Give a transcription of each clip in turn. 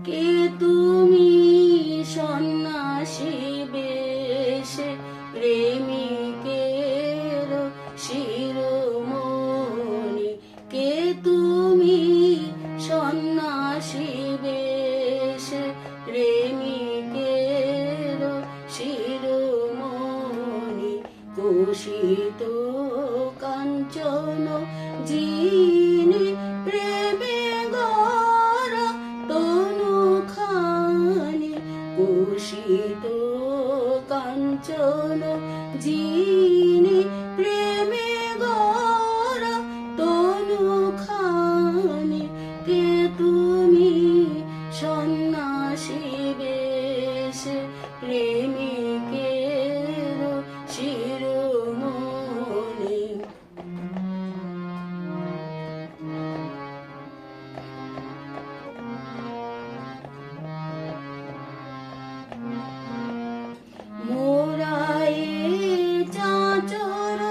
কে তুমি সন্ন্যাসী বেশে প্রেমিকের শিরোমণি, কে তুমি সন্ন্যাসী বেশে প্রেমিকের শিরোমণি, কুশিত কাঞ্চন যিনি প্রেমে গড়া তনুখানি, কুশিত কাঞ্চন যিনি প্রেমে গড়া তনুখানি, কে তুমি সন্ন্যাসী বেশে প্রেমিকের শিরোমণি। মোরায়ে চাঁচর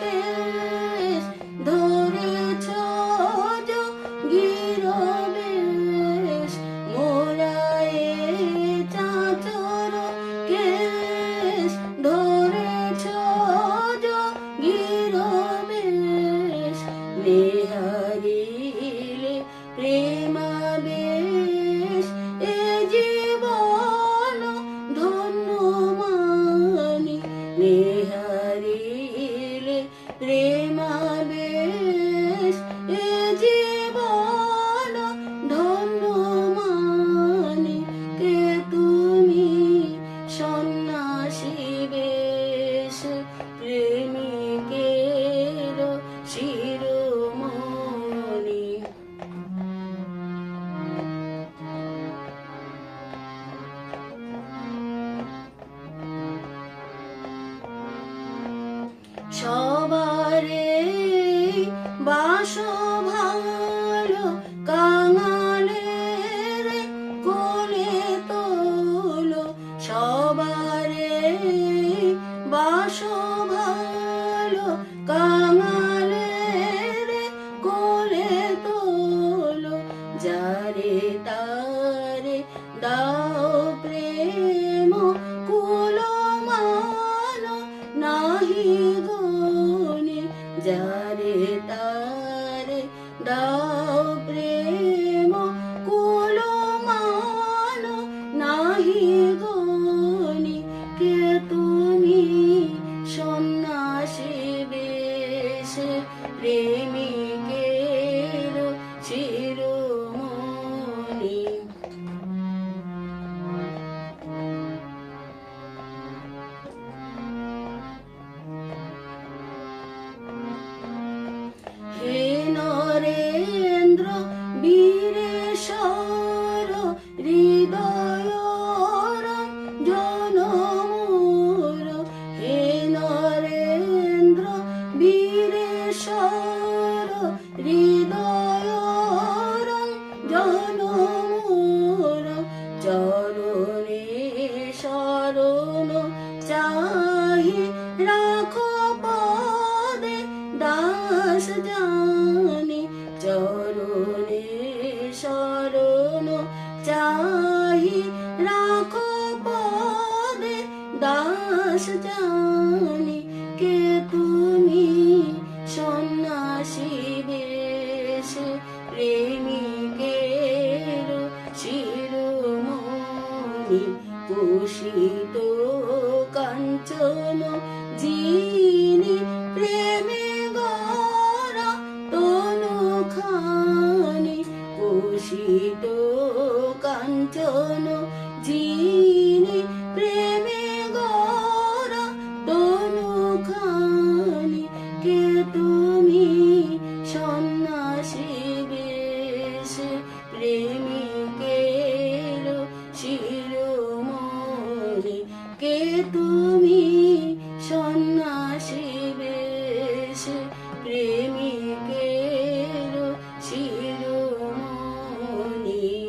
কেশ ধরেছ যোগীর বেশ, মোরায়ে চাঁচর কেশ ধরেছ যোগীর বেশ, নেহারিলে প্রেমাবেশ এ জীবন ধন্য মানি, নেহারিলে প্রেমাবেশ এ জীবন ধন্য মানি, কে তুমি সন্ন্যাসী বেশে প্রেমিকের শিরোমণি। সবারে বাস ভালো কাঙালের কোলে তোলো, সবারে বাস ভালো কাঙালের কোলে তোলো, যারে তারে দাও প্রেম কুলমান নাহি গনি, যারে তারে দাও প্রেম কুলমান নাহি গনি, কে তুমি সন্ন্যাসী বেশে প্রেমিকের শিরোমণি। হে নরেন্দ্র বীরেশ্বর হৃদয় জনমূর, হে নরেন্দ্র বীরেশ্বর হৃদয় জনমূর, চরণে শরণ চাহি রাখো পদে দাস জানি, চরণে শরণ চাহি রাখো পদে দাস জানি, কে তুমি সন্ন্যাসী বেশে প্রেমিকের শিরোমণি, কুশিত কাঞ্চন যিনি প্রেমে গড়া তনুখানি, কুশিত কাঞ্চন যিনি প্রেমে গড়া তনুখানি, কে তুমি সন্ন্যাসী বেশে প্রেমিকের শিরোমণি, কে